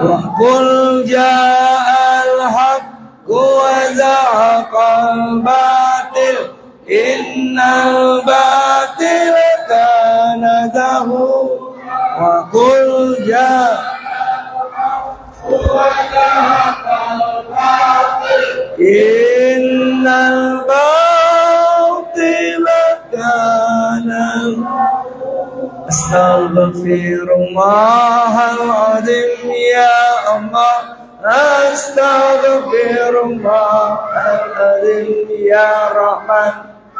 وقل جاء الحق وزهق الباطل إن الباطل كان زهوقا وقل جاء إن الباطل كان أستغفر الله العظيم يا الله أستغفر الله العظيم يا رحمن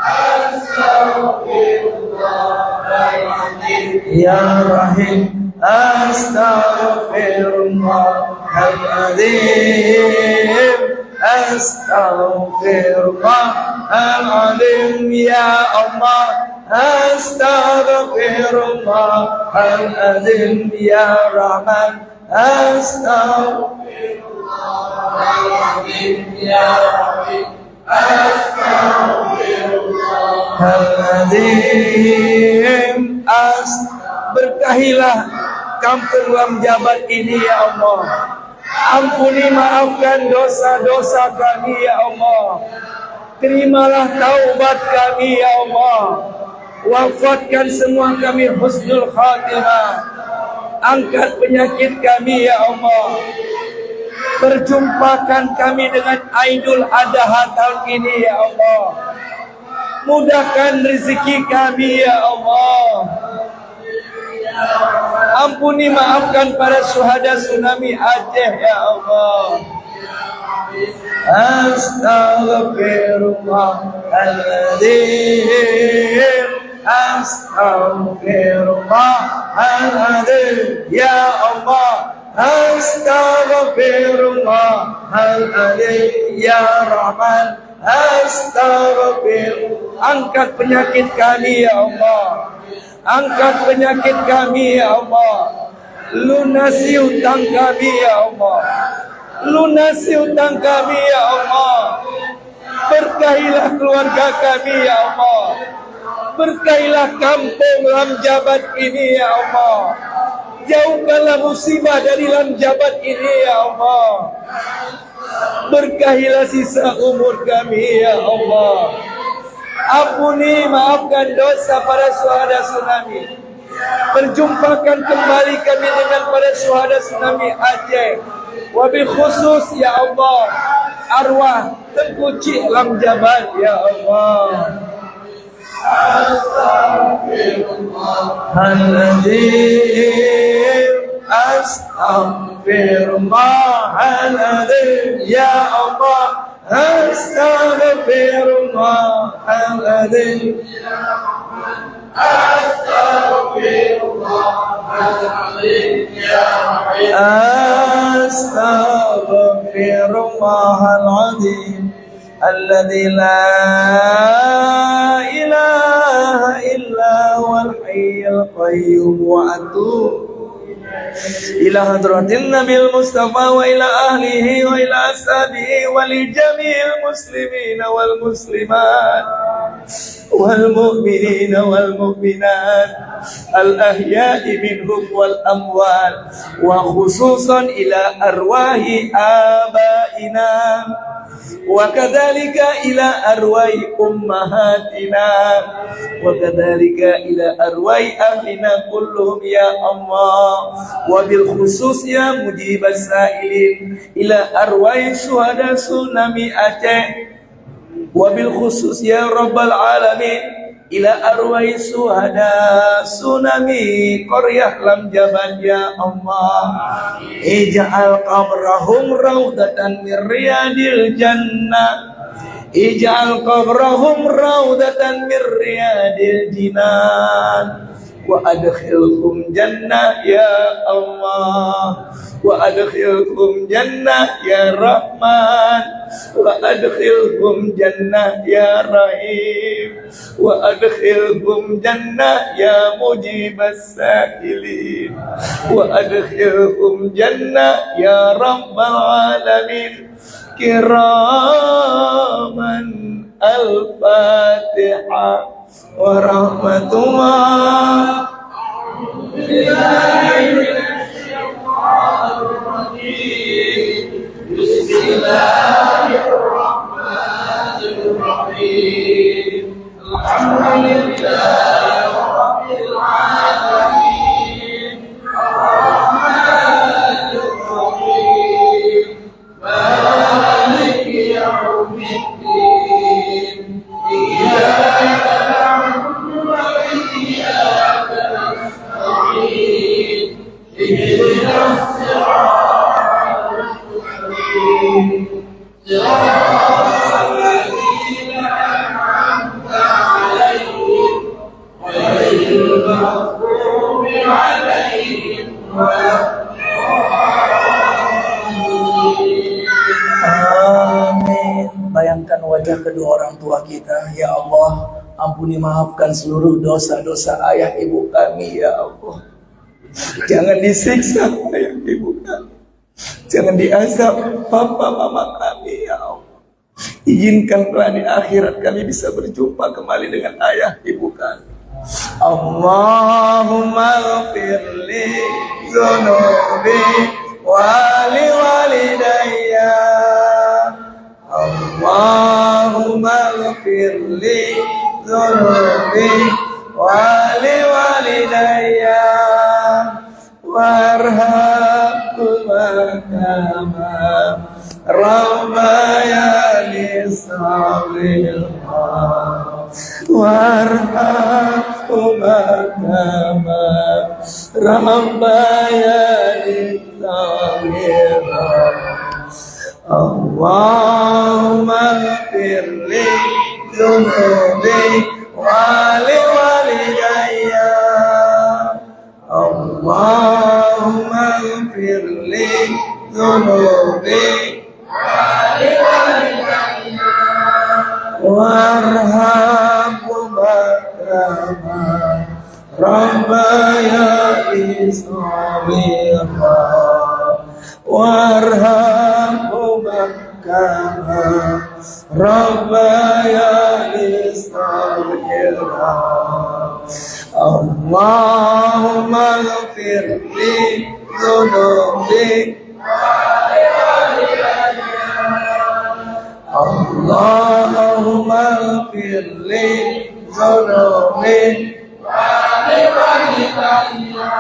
أستغفر الله العظيم يا رحيم أستغفر الله العظيم أستغفر الله العظيم يا الله أستغفر الله العظيم يا رحمن أستغفر الله العظيم يا رحيم أستغفر الله العظيم berkahilah kampung Lam Jabat ini ya Allah. Ampuni maafkan dosa-dosa kami ya Allah. Terimalah taubat kami ya Allah. Wafatkan semua kami husnul khatimah. Angkat penyakit kami ya Allah. Perjumpakan kami dengan Aidul Adha tahun ini ya Allah. Mudahkan rezeki kami ya Allah. Ampuni maafkan para syuhada tsunami Aceh ya Allah. Astaghfirullahaladzim. Astaghfirullahaladzim ya Allah. Astaghfirullahaladzim ya Rahman. Astaghfirullah. Angkat penyakit kami ya Allah. Angkat penyakit kami ya Allah. Lunasi hutang kami ya Allah. Lunasi hutang kami ya Allah. Berkahilah keluarga kami ya Allah. Berkahilah kampung Lam Jabat ini ya Allah. Jauhkanlah musibah dari Lam Jabat ini ya Allah. Berkahilah sisa umur kami ya Allah. Ampuni maafkan dosa para syuhada tsunami. Perjumpakan kembali kami dengan para syuhada tsunami Aceh. Wabil khusus ya Allah arwah Tengku Cik Lam Jabat ya Allah. Astaghfirullahaladzim. Astaghfirullahaladzim ya Allah. Astaghfirullahaladzim. Astaghfirullahaladzim ya Rahim. Astaghfirullahaladzim alladzi la ilaha illa huwal hayyul qayyum wa atubu ila hadratin nabil mustafa wa ila ahlihi wa ila ashabihi wa li jami'il muslimin wal muslimat wal mu'minin wal mu'minat al ahya'i minhum wal amwat wa khususan ila arwahi abaina wa kadzalika ila arwahi ummahatina wa kadzalika ila arwahi ahlina kulluhum ya Allah wa bil khusus ya mujibas sa'ilin ila arwahi syuhada tsunami Aceh wa bil khusus ya rabbal alamin ila arwahi syuhada tsunami qaryah Lam Jabat ya Allah. Ij'al qabrahum raudatan min riyadil jannah. Ij'al qabrahum raudatan min riyadil jinan. Wa adkhilhum jannah ya Allah. Wa adkhilhum jannah ya Rahman. Wa adkhilhum jannah ya Rahim. Wa adkhilhum jannah ya mujibas sa'ilin. Wa adkhilhum jannah ya Rabbal alamin. Kiraman al-Fatihah wa rahmatullah. wajah kedua orang tua kita. Ya Allah, ampuni maafkan seluruh dosa-dosa ayah ibu kami ya Allah. Jangan disiksa ayah ibu kami. Jangan diazab papa mama kami ya Allah. Izinkanlah di akhirat kami bisa berjumpa kembali dengan ayah ibu kami. Allahumma ghfirli dzunubi wali walidayya. Allahumma ghfirli dzunubi wali walidayya warhamhuma kama rabbayani shaghira warhamhuma kama rabbayani shaghira. Allahumma ighfirli dzunubi wali walidayya. Allahumma ighfirli dzunubi wali walidayya warhamhuma kama rabbayani shaghira warhamhuma kama rabbayani shaghira. Allahumma ighfirli dzunubi wali walidayya. Allahumma ighfirli dzunubi wali walidayya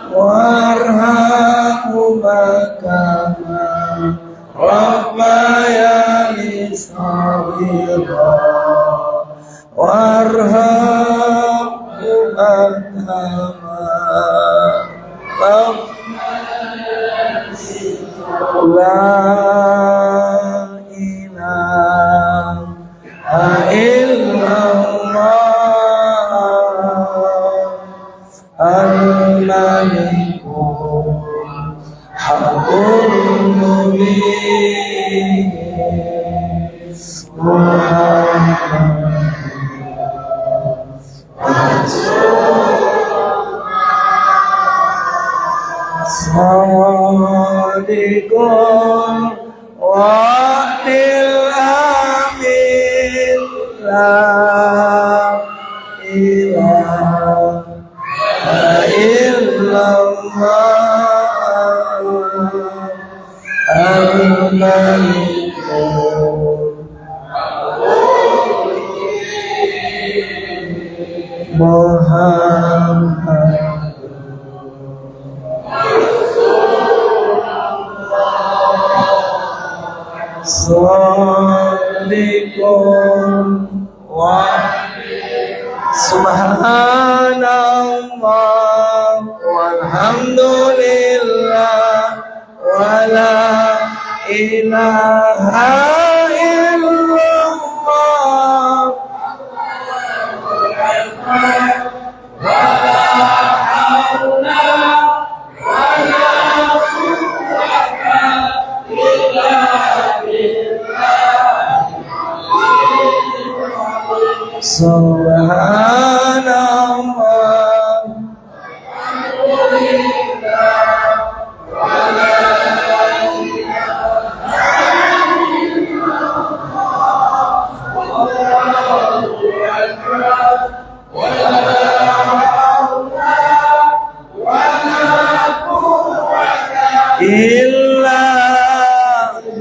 warhamhuma kama rabbayani shaghira warhamhuma kama la ilaha illallah al-malikul haqqul mubin Sadiqun wa'dil amin la ilaha illallah al-malikul Muhammad Sadiqun wa subhanallah walhamdulillah wala ilaha illallah wala haula wala quwwata illa subhanallah alhamdulillah wala illa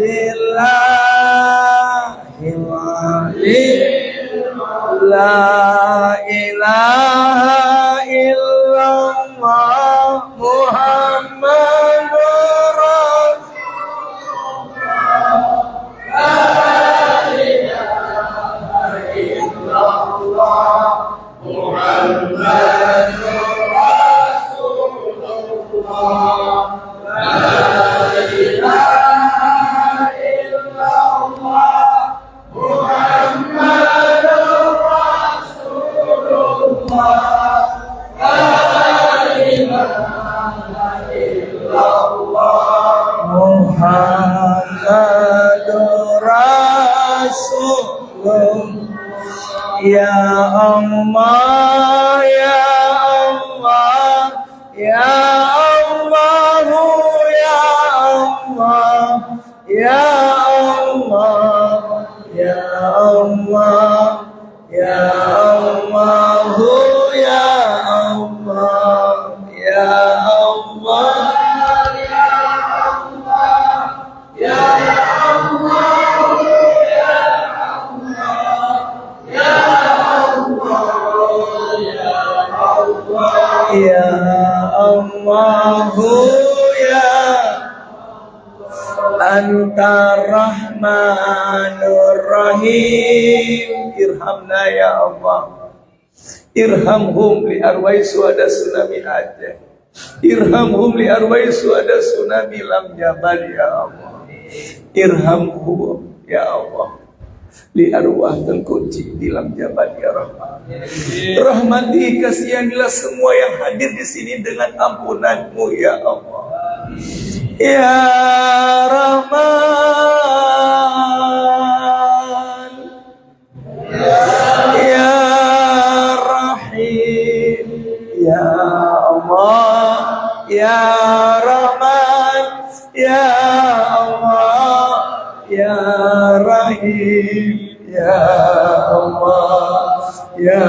billahil la ilaha illallah Muhammadur Rasulullah la ilaha illallah Muhammadur Rasulullah la ilaha illallah Muhammadur Muhammadur Rasul Ya Allah, Ya Allah, Ya Allah, Ya Allah, Ya Allah, Ya Allah, Ya Allah, Ya Allah, Ya Allah, Ya Allahu ya Anta Rahmanur Rahim. Irhamna ya Allah. Irhamhum li arwai suada tsunami Aceh. Irhamhum li arwai suada tsunami Lam Jabal ya Allah. Irhamhum ya Allah li arwah Tengkuci di Lam Jabat ya Rahman. Rahmati kasihanilah semua yang hadir di sini dengan ampunanmu ya Allah. Ya Rahman, ya Rahim, ya Allah, ya Rahman, ya Allah, ya Rahim, ya Allah, ya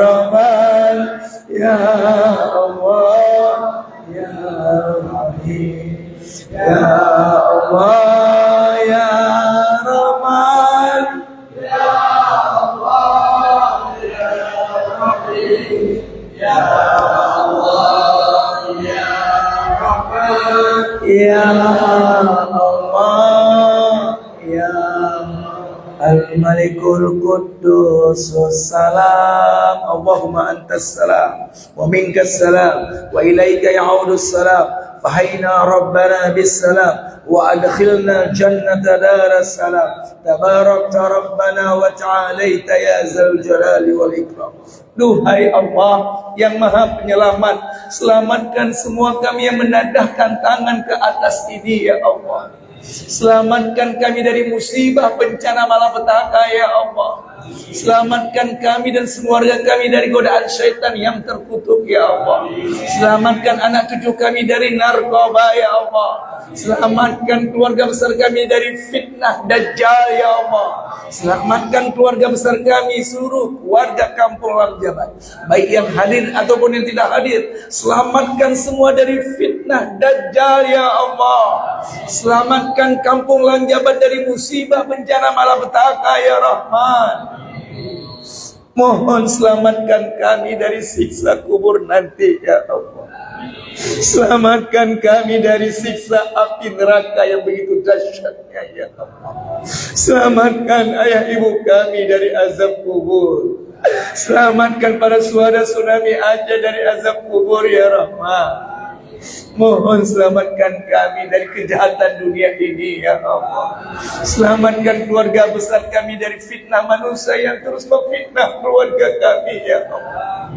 Rahman, ya Allah, ya Rahim, ya Allah, ya Rahman, ya Allah, ya Rahim, ya Allah, ya Rahman, ya Allah, ya Al-Malikul Quddus Salam. Allahumma antas salam wa minkas salam wa ilaika ya'udus salam. Fahayna rabbana bis salam wa adkhilna jannata daras salam. Tabarakta rabbana wa ta'alaita ya zal jalali wal ikram. Duhai Allah yang maha penyelamat, selamatkan semua kami yang menadahkan tangan ke atas ini ya Allah. Selamatkan kami dari musibah bencana malapetaka ya Allah. Selamatkan kami dan keluarga kami dari godaan syaitan yang terkutuk ya Allah. Selamatkan anak cucu kami dari narkoba ya Allah. Selamatkan keluarga besar kami dari fitnah Dajjal ya Allah. Selamatkan keluarga besar kami, seluruh warga kampung Lam Jabat, baik yang hadir ataupun yang tidak hadir. Selamatkan semua dari fitnah Dajjal ya Allah. Selamatkan kampung Lam Jabat dari musibah bencana malapetaka ya Rahman. Mohon selamatkan kami dari siksa kubur nanti ya Allah. Selamatkan kami dari siksa api neraka yang begitu dahsyatnya ya Allah. Selamatkan ayah ibu kami dari azab kubur. Selamatkan para saudara tsunami Aceh dari azab kubur ya Rahman. Mohon selamatkan kami dari kejahatan dunia ini ya Allah. Selamatkan keluarga besar kami dari fitnah manusia yang terus memfitnah keluarga kami ya Allah.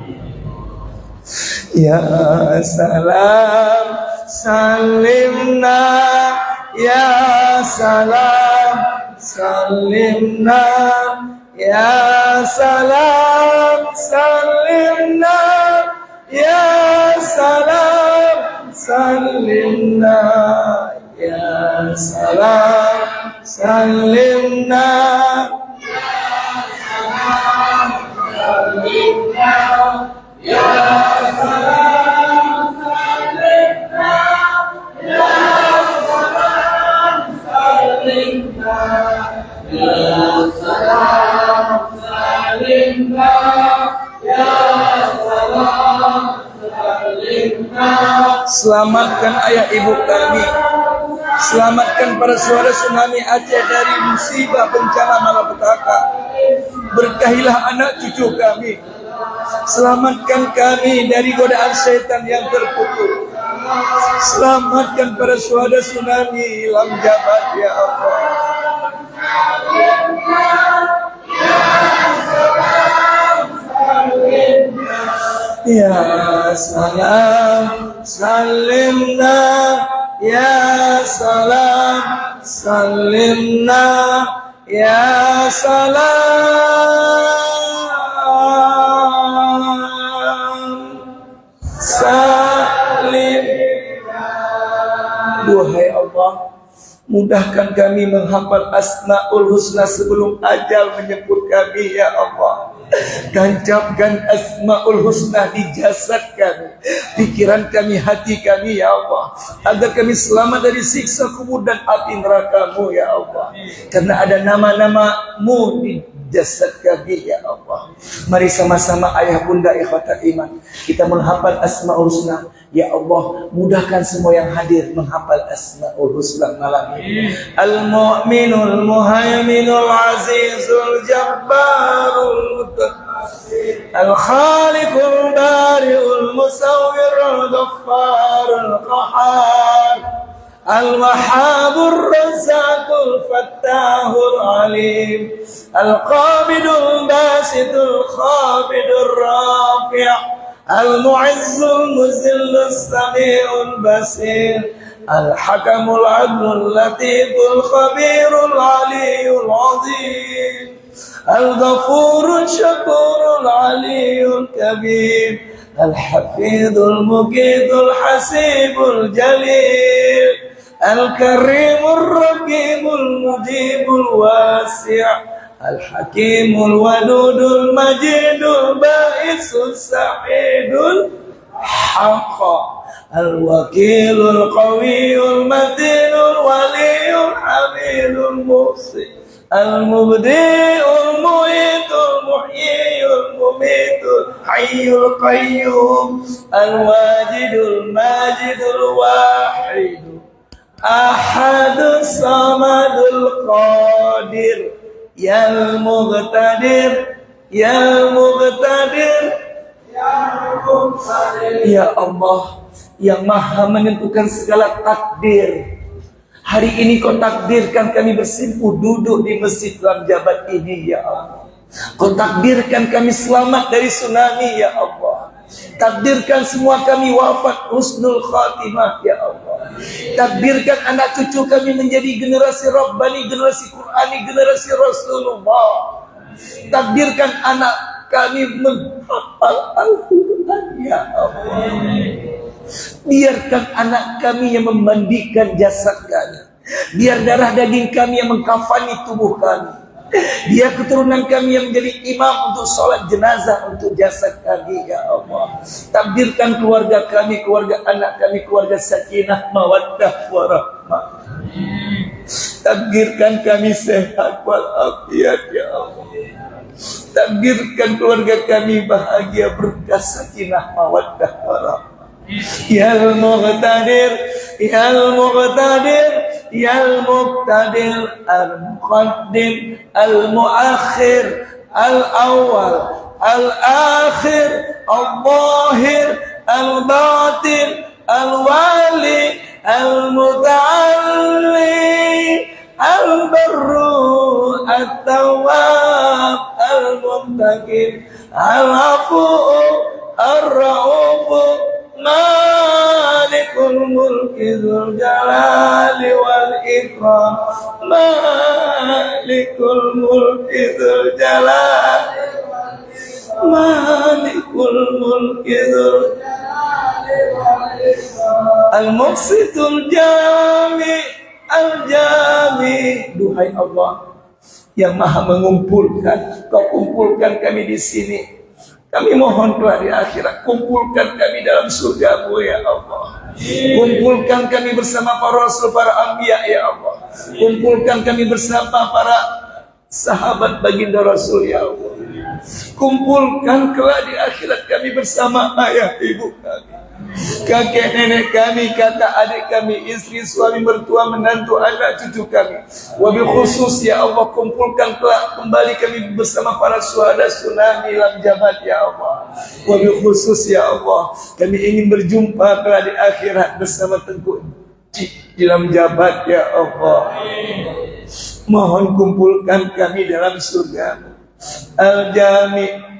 Ya salam salimna, ya salam salimna, ya salam salimna, ya salam salimna, ya salam salimna, ya salam salimna, ya salam salimna, ya salam salimna, ya salam salimna, ya salam salimna. Selamatkan ayah ibu kami. Selamatkan para saudara tsunami Aceh dari musibah bencana malapetaka. Berkahilah anak cucu kami. Selamatkan kami dari godaan syaitan yang terkutuk. Selamatkan para saudara tsunami Lam Jabat ya Allah. Ya salam salimna, ya salam salimna, ya salam duhai Allah, mudahkan kami menghafal Asmaul Husna sebelum ajal menjemput kami ya Allah. Tancapkan Asmaul Husna di jasad kami, pikiran kami, hati kami ya Allah, agar kami selamat dari siksa kubur dan api neraka-Mu ya Allah. Karena ada nama-nama-Mu di jasad kami ya Allah. Mari sama-sama ayah bunda ikhwatal iman, kita menghafal Asmaul Husna. Ya Allah, mudahkan semua yang hadir menghafal Asmaul Husna malam ini. Al-Mu'minul Muhaiminul Azizul Jabbarul Mutakabbir, Al-Khaliqul Bari'ul Musawwirul Ghaffarul Qahhar, Al-Wahhabur Razzaqul Fattahul Alim, Al-Qabidul Basitul Khabidur Rafi', Al-Mu'izzul Muzillus Sami'ul Basir, Al-Hakamul Adlul Latiful Khabirul Aliyul Azim, Al-Ghafurul Syakurul Aliyul Kabir, Al-Hafidhul Muqidul Hasibul Jalil, Al-Karimul Raqibul Mujibul Wasi', Al-Hakimul Wadudul Majidul Ba'isul Sa'idul Haqqa, Al-Wakilul Qawiyul Matinul Waliyul Hamidul Muhsin, Al-Mubdi'ul Mu'itul Muhyiyul Mumitul Hayyul Qayyum, Al-Wajidul Majidul Wahidul Ahadus Samadul Qadir, Yal Muqtadir, Yal Muqtadir, ya Allah yang maha menentukan segala takdir. Hari ini Kau takdirkan kami bersimpuh duduk di masjid dalam jabat ini ya Allah. Kau takdirkan kami selamat dari tsunami ya Allah. Takdirkan semua kami wafat husnul khatimah ya Allah. Takdirkan anak cucu kami menjadi generasi Rabbani, generasi Qur'ani, generasi Rasulullah. Takdirkan anak kami menghafal Al-Quran ya Allah. Biarkan anak kami yang memandikan jasad kami, biar darah daging kami yang mengkafani tubuh kami. Dia keturunan kami yang menjadi imam untuk sholat jenazah untuk jasad kami ya Allah. Takdirkan keluarga kami, keluarga anak kami, keluarga sakinah, mawaddah, warahmah. Takdirkan kami sehat walafiat ya Allah. Takdirkan keluarga kami bahagia, berkah, sakinah, mawaddah, warahmah. Yal Muqtadir, Yal Muqtadir, Yal Muqtadir, Al-Muqaddim, Al-Muakhir, Al-Awwal, Al-Akhir, Al-Zahir, Al-Batin, Al-Wali, Al-Muta'alli, Al-Barru, Al-Tawwab, Al-Muntaqim, Al-Afu, Al-Ra'ufu, Malikul Mulki Dzul Jalali wal Ikram, Malikul Mulki Dzul Jalali, Malikul Mulki Dzul Jalali wal Ikram, Al-Muqsitul Jami, Al-Jami. Duhai Allah yang maha mengumpulkan, Kau kumpulkan kami di sini. Kami mohon kelak di akhirat, kumpulkan kami dalam surga-Mu ya Allah. Kumpulkan kami bersama para rasul, para anbiya ya Allah. Kumpulkan kami bersama para sahabat baginda Rasul ya Allah. Kumpulkan kelak di akhirat kami bersama ayah ibu kami, kakek nenek kami, kakak adik kami, istri, suami, mertua, menantu, anak cucu kami. Wabil khusus ya Allah, kumpulkan kelak kembali kami bersama para syuhada tsunami dalam jabat ya Allah. Wabil khusus ya Allah, kami ingin berjumpa kelak di akhirat bersama Tengku di dalam jabat ya Allah. Mohon kumpulkan kami dalam surga Al-Jami.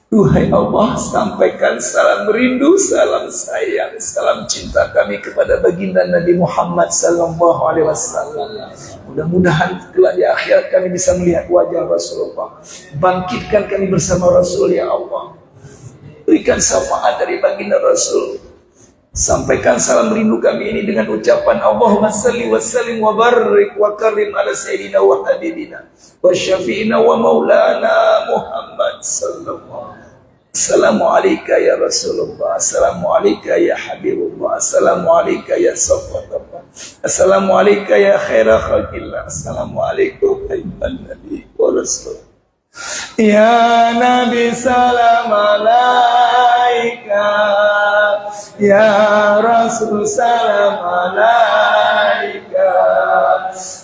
Duhai Allah, sampaikan salam rindu, salam sayang, salam cinta kami kepada baginda Nabi Muhammad sallallahu alaihi wasallam. Mudah-mudahan kelak di akhirat kami bisa melihat wajah Rasulullah. Bangkitkan kami bersama Rasul ya Allah. Berikan syafaat dari baginda Rasul. Sampaikan salam rindu kami ini dengan ucapan Allahumma salli wa sallim wa barik wa karim ala sayyidina wa habibina wa syafi'ina wa maulana Muhammad sallallahu alaihi wasallam. Assalamualaikum ya Rasulullah, Assalamualaikum ya Habibullah, Assalamualaikum ya Safwatullah, Assalamualaikum ya khaira khalqillah, Assalamualaikum ayuhan Nabi wa Rasul. Ya Nabi salam alaika, ya Rasul salam alaika,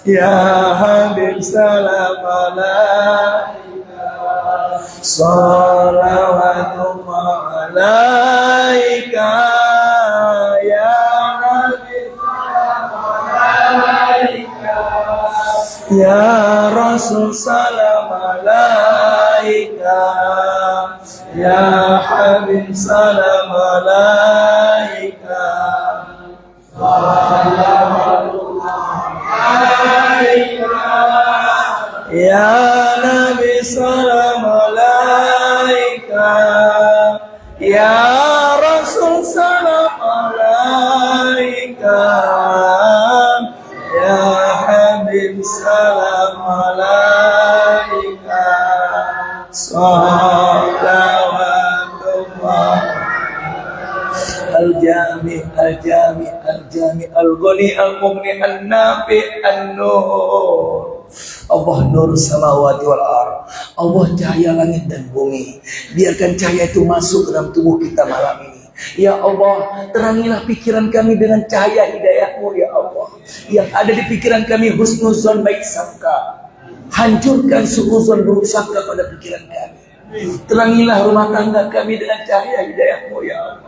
ya Habib salam alaika, salawatullah alaika, ya Nabi salam alaika, ya Rasul salam alaika, ya Habib salam alaika, salawatullah alaika, ya Nabi salam alaika, ya Rasul salam alaika, ya Habib salam alaika, salawatullah al-jami al-jami al-jami al-ghani al-mughni an-nafi an-nur. Allah nur samawati wal ardh, Allah cahaya langit dan bumi. Biarkan cahaya itu masuk ke dalam tubuh kita malam ini. Ya Allah, terangilah pikiran kami dengan cahaya hidayah-Mu ya Allah. Yang ada di pikiran kami husnuzon baik sangka. Hancurkan suuzon buruk sangka pada pikiran kami. Terangilah rumah tangga kami dengan cahaya hidayah-Mu ya Allah.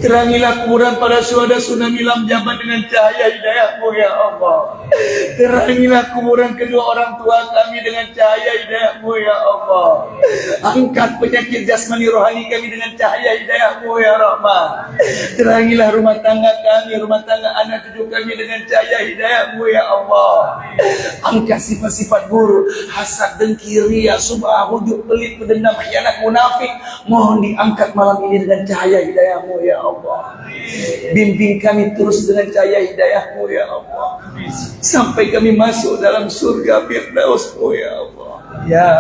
Terangilah kuburan para syuhada tsunami lam jaman dengan cahaya hidayah-Mu ya Allah. Terangilah kuburan kedua orang tua kami dengan cahaya hidayah-Mu ya Allah. Angkat penyakit jasmani rohani kami dengan cahaya hidayah-Mu ya Rahman. Terangilah rumah tangga kami, rumah tangga anak cucu kami dengan cahaya hidayah-Mu ya Allah. Angkat sifat-sifat buruk, hasad, dengki, riya, subah, hujub, pelit, pendendam, khianat, munafik, mohon diangkat malam ini dengan cahaya hidayah-Mu ya Allah. Bimbing kami terus dengan cahaya hidayah-Mu ya Allah, sampai kami masuk dalam surga Firdaus-Mu ya Allah. Ya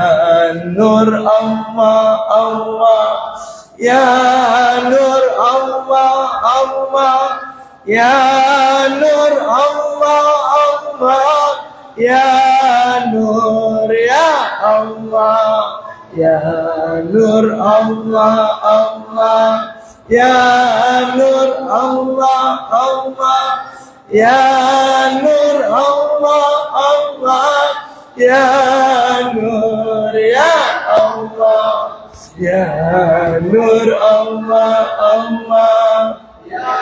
Nur Allah Allah, ya Nur Allah Allah, ya Nur Allah Allah, ya Nur ya Allah, ya Nur Allah Allah, ya Nur Allah Allah, ya Nur Allah Allah, ya Nur ya Allah, ya Nur Allah Allah, ya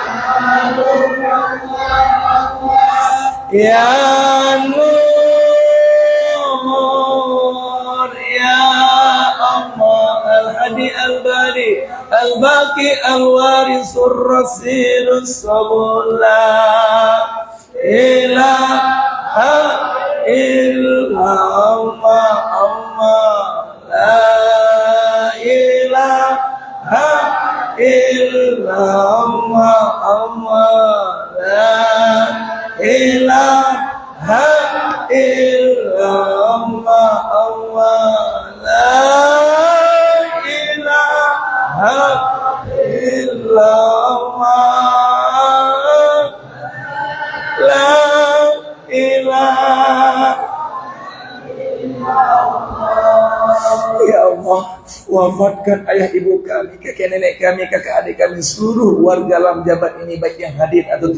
Nur Allah Allah, ya Nur ya Allah, Al-Hadi Al-Bari Al-Baqi Al-Warisur Rasilus Sabullah ilaha illallah Allah, la ilaha illallah Allah, la ilaha illallah Allah, la ilaha illallah, la ilaha illallah. Ya Allah, wafatkan ayah ibu kami, kakek nenek kami, kakak adik kami, seluruh warga Lam Jabat ini, baik yang hadir atau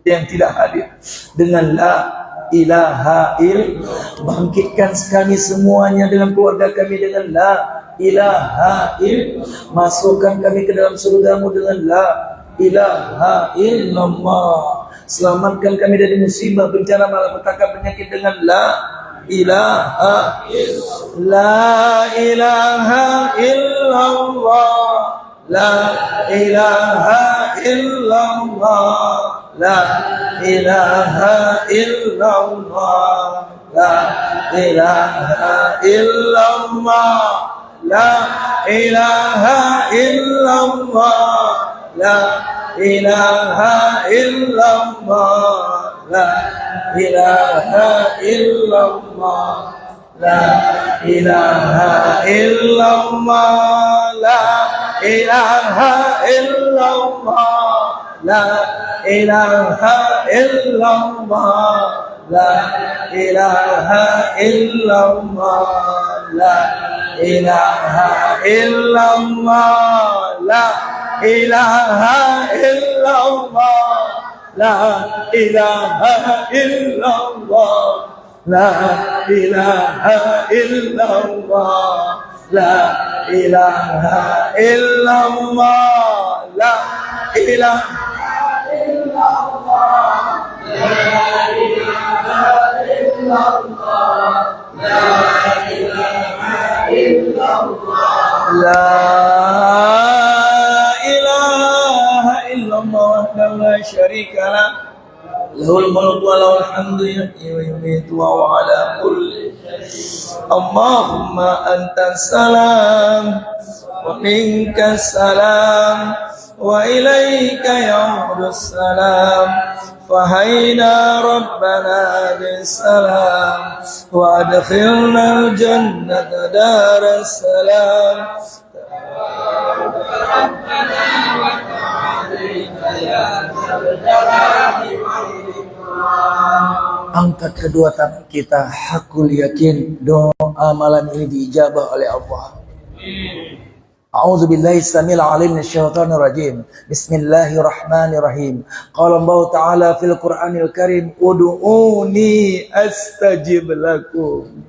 yang tidak hadir, dengan la ilaha illallah. Bangkitkan kami semuanya dengan keluarga kami dengan la ilaha illallah. Masukkan kami ke dalam surga-Mu dengan la ilaha illallah. Selamatkan kami dari musibah, bencana, malapetaka, penyakit dengan la ilaha illallah. La ilaha illallah, la ilaha illallah, la ilaha illallah, la ilaha illallah, la ilaha illallah, la ilaha illallah, la ilaha illallah, la ilaha illallah, la ilaha illallah, la ilaha illallah, la ilaha illallah, la ilaha illallah, la ilaha illallah, la ilaha illallah, la ilaha illallah, la ilaha illallah, la ilaha illallah, la ilaha illallah, la ilaha illallah, la ilaha illallah wahdahu la syarika lah, lahul mulku wa lahul hamdu yuhyi wa yumiitu wa huwa ala kulli syai'in. Allahumma antas salam wa minkas salam wa ilaika ya'udus salam. Fahayna rabbana bisalam wa adkhilna al-jannata daras salam. Angkat kedua tangan kita, hakul yakin doa malam ini diijabah oleh Allah. A'udzu billahi samil alim minasyaitonir rajim. Bismillahirrahmanirrahim. Qala Allah Ta'ala fil Qur'anil Karim, ud'uni astajib lakum.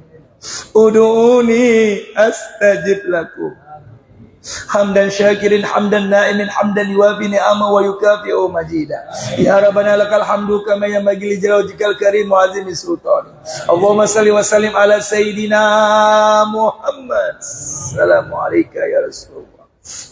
Ud'uni astajib lakum. Hamdan syakirin, hamdan na'imin, hamdan yuwafi ni'ama wa yukafi'u majida. Ya Rabbana lakal hamdu kama yanbaghi li jalali wajhikal karim wa azimi sultani. Allahumma salli wa sallim ala sayyidina Muhammad. Assalamu alayka ya Rasulullah.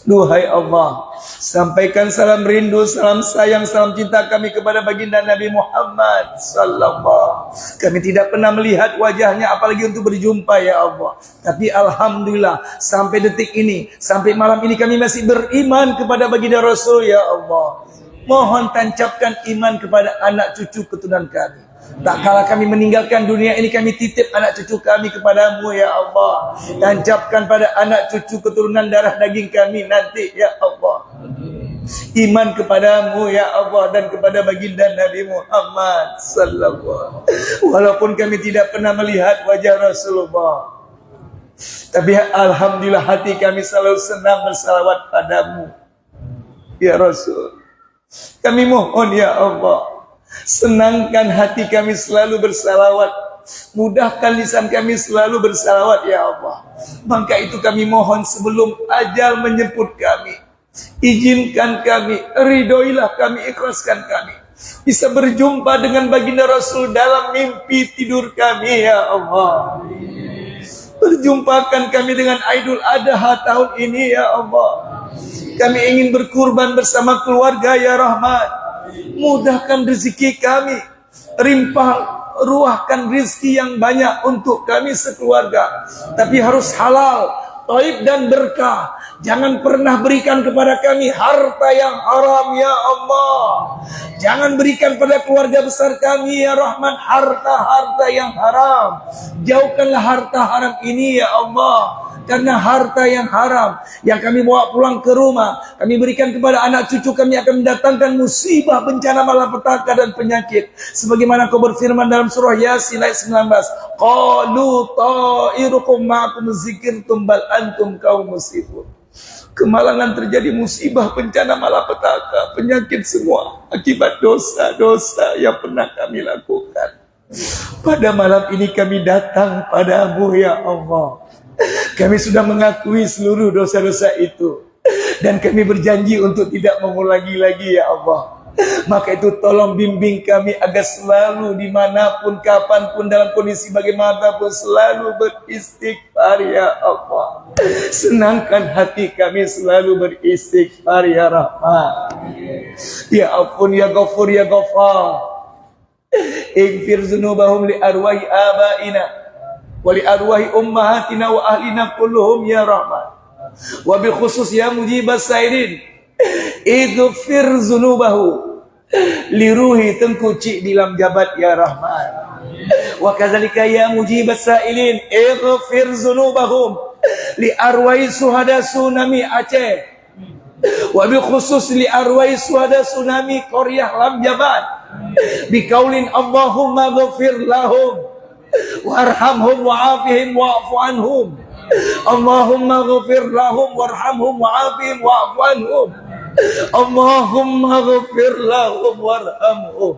Duhai Allah, sampaikan salam rindu, salam sayang, salam cinta kami kepada baginda Nabi Muhammad sallallahu. Kami tidak pernah melihat wajahnya apalagi untuk berjumpa ya Allah. Tapi alhamdulillah sampai detik ini, sampai malam ini kami masih beriman kepada baginda Rasul ya Allah. Mohon tancapkan iman kepada anak cucu keturunan kami. Tak kala kami meninggalkan dunia ini, kami titip anak cucu kami kepadamu ya Allah. Tancapkan pada anak cucu keturunan darah daging kami nanti ya Allah. Iman kepadamu ya Allah dan kepada baginda Nabi Muhammad sallallahu. Walaupun kami tidak pernah melihat wajah Rasulullah, tapi alhamdulillah hati kami selalu senang bersalawat padamu ya Rasul. Kami mohon ya Allah, senangkan hati kami selalu bersalawat, mudahkan lisan kami selalu bersalawat ya Allah. Maka itu kami mohon sebelum ajal menjemput kami, izinkan kami, ridhoilah kami, ikhlaskan kami bisa berjumpa dengan baginda Rasul dalam mimpi tidur kami ya Allah. Berjumpakan kami dengan Aidul Adha tahun ini ya Allah. Kami ingin berkurban bersama keluarga ya Rahman. Mudahkan rezeki kami, ruahkan rezeki yang banyak untuk kami sekeluarga, tapi harus halal, thayyib dan berkah. Jangan pernah berikan kepada kami harta yang haram ya Allah. Jangan berikan pada keluarga besar kami ya Rahman harta-harta yang haram. Jauhkanlah harta haram ini ya Allah. Karena harta yang haram yang kami bawa pulang ke rumah, kami berikan kepada anak cucu kami akan mendatangkan musibah, bencana, malapetaka dan penyakit. Sebagaimana kau berfirman dalam surah Yasin ayat 19, qalu ta'irukum ma'akum zikirtum bal antum kaum musibun. Kemalangan terjadi, musibah, bencana, malapetaka, penyakit semua akibat dosa-dosa yang pernah kami lakukan. Pada malam ini kami datang padamu ya Allah. Kami sudah mengakui seluruh dosa-dosa itu, dan kami berjanji untuk tidak mengulangi lagi ya Allah. Maka itu tolong bimbing kami agar selalu dimanapun, kapanpun, dalam kondisi bagaimanapun selalu beristighfar ya Allah. Senangkan hati kami selalu beristighfar ya Rahman. Ya Ampun ya Ghafur ya Ghafar. Ighfir dzunubahum li arwahi abaina wali arwahi ummahatina wa ahlina kulluhum ya Rahman. Wabil khusus ya mujibas sairin, Ighfir zunubahu liruhi tengku cik di dalam jabat ya Rahman. Wa kadzalika ya mujibas sa'ilin ighfir zunubahum li arwai suhada tsunami Aceh. Wa bil khusus li arwai suhada tsunami Korea lam jabat. Bi qaulin Allahumma ighfir lahum warhamhum wa'afihim wa'fu anhum. Allahumma ighfir lahum warhamhum wa'afihim wa'fu anhum. Allahumma ighfir lahum warhamhum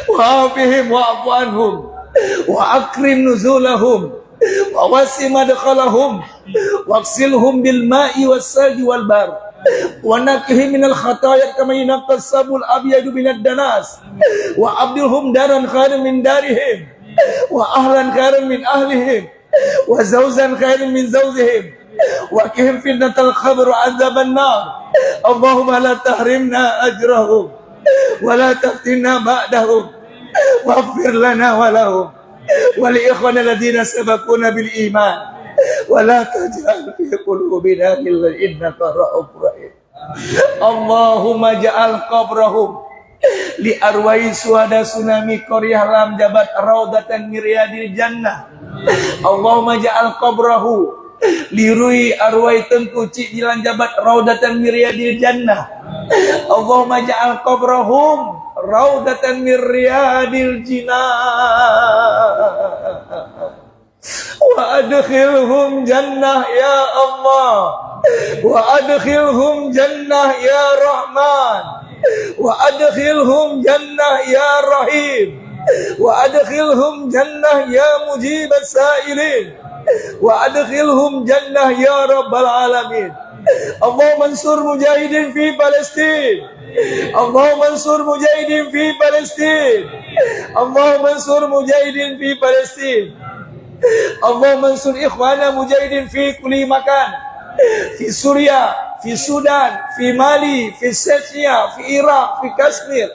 wa'afihim wa'fu anhum wa akrim nuzulahum wa wasi madkhalahum waqsilhum bil ma'i was salji wal bar wa nakihim minal khataya kama yunqas sabul abyadu minad danas wa abdilhum daran khairan min darihim wa ahlan khairan min ahlihim wa zawzan khairan min zawjihim wa qihim fitnatal qabr wa adzaban nar. Allahumma la tahrimna ajrahum wa la taftinna ba'dahum waghfir lana wa lahum wa li ikhwana alladziina sabaquna bil iman wa la taj'al fi qulubina ghillan innaka ra'ufur rahim. Allahumma ja'al qabrahum li arwai suhada tsunami Korea lam jabat raudatan miryadil jannah. Allahumma ja'al qabrahu li ruhi arwai tengku cik jilan jabat raudatan miryadil jannah. Allahumma ja'al qabrahum raudatan miryadil jinnah wa adkhilhum jannah ya Allah wa adkhilhum jannah ya Rahman wa adkhilhum jannah ya Rahim wa adkhilhum jannah ya mujibas sa'ilin wa adkhilhum jannah ya rabbal alamin. Allahumma ansur mujahidin fi Palestin. Allahumma ansur mujahidin fi Palestin. Allahumma ansur mujahidin fi Palestin. Allahumma ansur ikhwana mujahidin fi kulli makan. Fi Suria, fi Sudan, fi Mali, fi Chechnya, fi Iraq, fi Kashmir,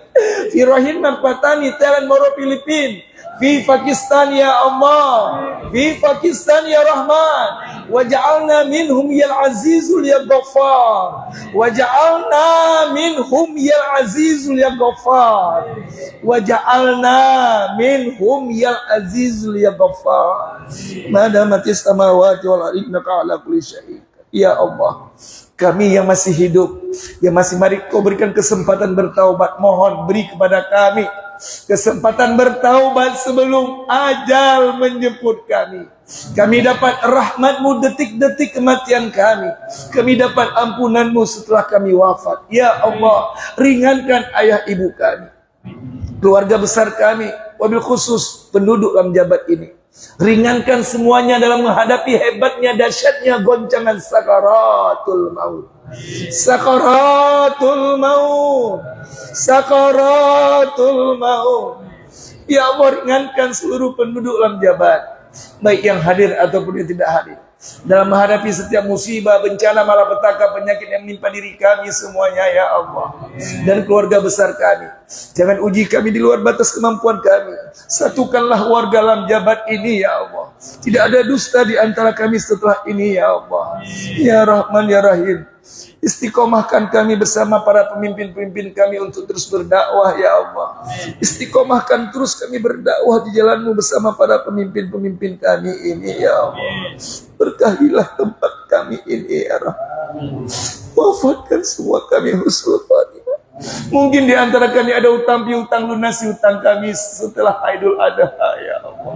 fi Rohingya, Patani, Thailand, Moro, Filipina, fi Pakistan ya Allah, fi Pakistan ya Rahman, waj'alna minhum ya Azizul ya Ghaffar, waj'alna minhum ya Azizul ya Ghaffar, waj'alna minhum ya Azizul ya Ghaffar. Madamatis samawati wal ardi innaka ala kulli syai'in. Ya Allah, kami yang masih hidup, yang masih mari Kau berikan kesempatan bertaubat, mohon beri kepada kami kesempatan bertaubat sebelum ajal menjemput kami. Kami dapat rahmat-Mu detik-detik kematian kami. Kami dapat ampunan-Mu setelah kami wafat. Ya Allah, ringankan ayah ibu kami, keluarga besar kami, wabil khusus penduduk dalam jabat ini. Ringankan semuanya dalam menghadapi hebatnya, dahsyatnya goncangan sakaratul maut. Sakaratul maut. Sakaratul maut. Ya Allah, ringankan seluruh penduduk dalam jabat, baik yang hadir ataupun yang tidak hadir, dalam menghadapi setiap musibah, bencana, malapetaka, penyakit yang menimpa diri kami semuanya ya Allah, dan keluarga besar kami. Jangan uji kami di luar batas kemampuan kami. Satukanlah warga dalam jabat ini ya Allah. Tidak ada dusta di antara kami setelah ini ya Allah. Ya Rahman ya Rahim, istiqomahkan kami bersama para pemimpin-pemimpin kami untuk terus berdakwah ya Allah. Istiqomahkan terus kami berdakwah di jalan-Mu bersama para pemimpin-pemimpin kami ini ya Allah. Berkahilah tempat kami ini ya Rahman. Wafatkan semua kami husnul khatimah. Mungkin di antara kami ada utang piutang, lunasi utang kami setelah Idul Adha ya Allah.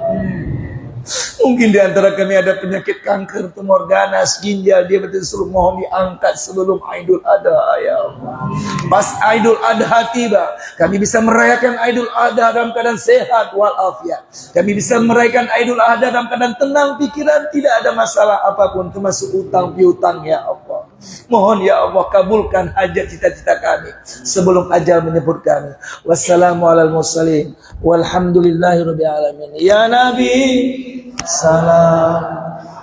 Mungkin di antara kami ada penyakit kanker, tumor ganas, ginjal, diabetes, seluruh mohon diangkat sebelum Idul Adha ya Allah. Pas Idul Adha tiba, kami bisa merayakan Idul Adha dalam keadaan sehat walafiat. Kami bisa merayakan Idul Adha dalam keadaan tenang pikiran, tidak ada masalah apapun termasuk utang piutang ya Allah. Mohon ya Allah kabulkan hajat cita-cita kami sebelum ajal menyebut kami. Wassalamualaikum warahmatullahi wabarakatuh. Walhamdulillahirabbil alamin. Ya Nabi, salam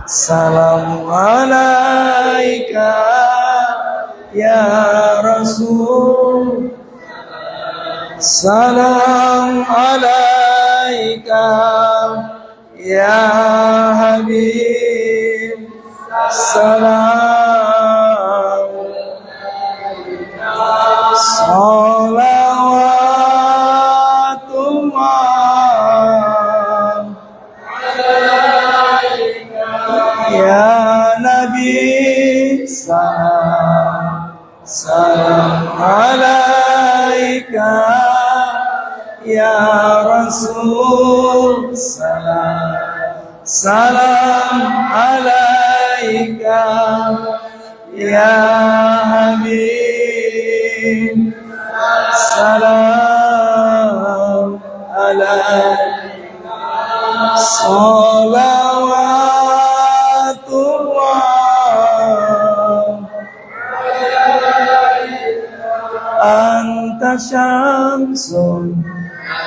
salam alaika ya Rasul, salam alaika ya Habib, salam Salawatullah ya Nabi, salam alaika ya Rasul, salam alaika ya Habib, salam alaika, salawatullah anta syamsun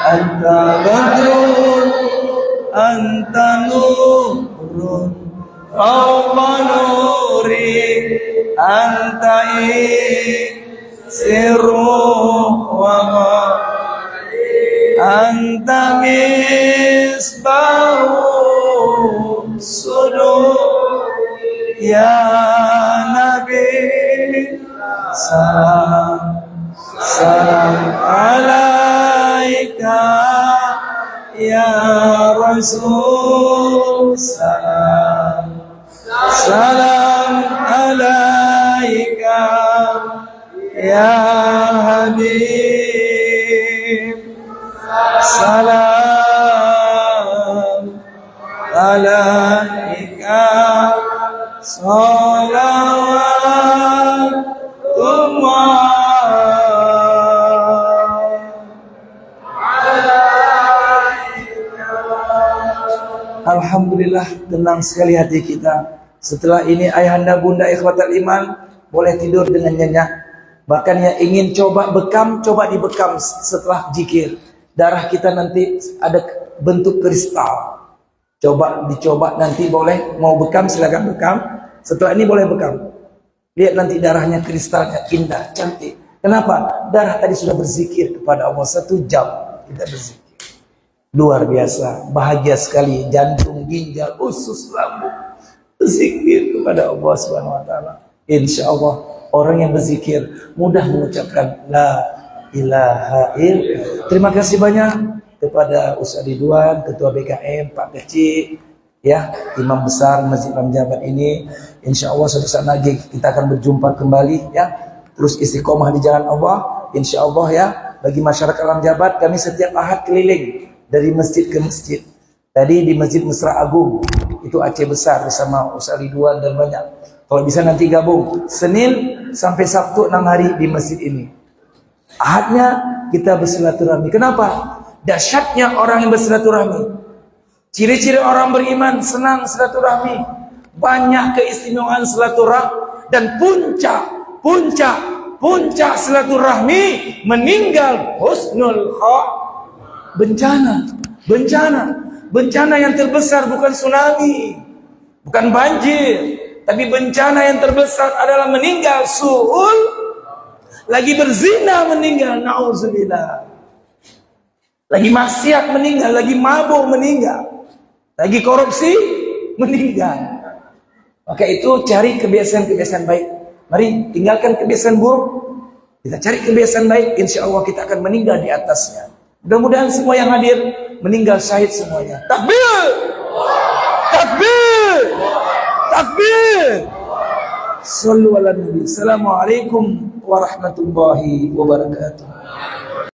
anta badrun anta nurun fawqa nuri anta sirru wa ma anta misbahu sudur ya Nabi, salam alaika ya Rasul, salam alaika ya Habib, salam alaika, salawatullah. Alhamdulillah, tenang sekali hati kita. Setelah ini ayahanda bunda ikhwatal iman boleh tidur dengan nyenyak. Bahkan yang ingin coba bekam, coba dibekam setelah zikir. Darah kita nanti ada bentuk kristal. Dicoba nanti boleh, mau bekam silakan bekam. Setelah ini boleh bekam. Lihat nanti darahnya kristalnya indah, cantik. Kenapa? Darah tadi sudah berzikir kepada Allah 1 jam kita berzikir. Luar biasa, bahagia sekali jantung, ginjal, usus, lambung berzikir kepada Allah Subhanahu wa taala. Insyaallah orang yang berzikir mudah mengucapkan la ilaha illallah. Terima kasih banyak kepada Ustaz Ridwan, Ketua BKM, Pak Kecik, ya, Imam Besar Masjid Ramjabat ini. Insyaallah suatu saat lagi kita akan berjumpa kembali, ya. Terus istiqomah di jalan Allah, insyaallah, ya. Bagi masyarakat Ramjabat, kami setiap Ahad keliling dari masjid ke masjid. Tadi di Masjid Mesra Agung, itu Aceh Besar bersama Ustaz Ridwan dan banyak. Kalau bisa nanti gabung Senin sampai Sabtu 6 hari di masjid ini. Ahadnya kita bersilaturahmi. Kenapa? Dahsyatnya orang yang bersilaturahmi. Ciri-ciri orang beriman senang silaturahmi. Banyak keistimewaan silaturahmi dan puncak silaturahmi meninggal husnul bencana yang terbesar bukan tsunami, bukan banjir, tapi bencana yang terbesar adalah meninggal suul, lagi berzina meninggal, na'udzubillah, lagi maksiat meninggal, lagi mabuk meninggal, lagi korupsi meninggal. Maka itu cari kebiasaan-kebiasaan baik. Mari tinggalkan kebiasaan buruk, kita cari kebiasaan baik, insya Allah kita akan meninggal di atasnya. Mudah-mudahan semua yang hadir meninggal syahid semuanya. Takbir! Takbir! Takbir! Sallu ala Nabi. Assalamualaikum warahmatullahi wabarakatuh.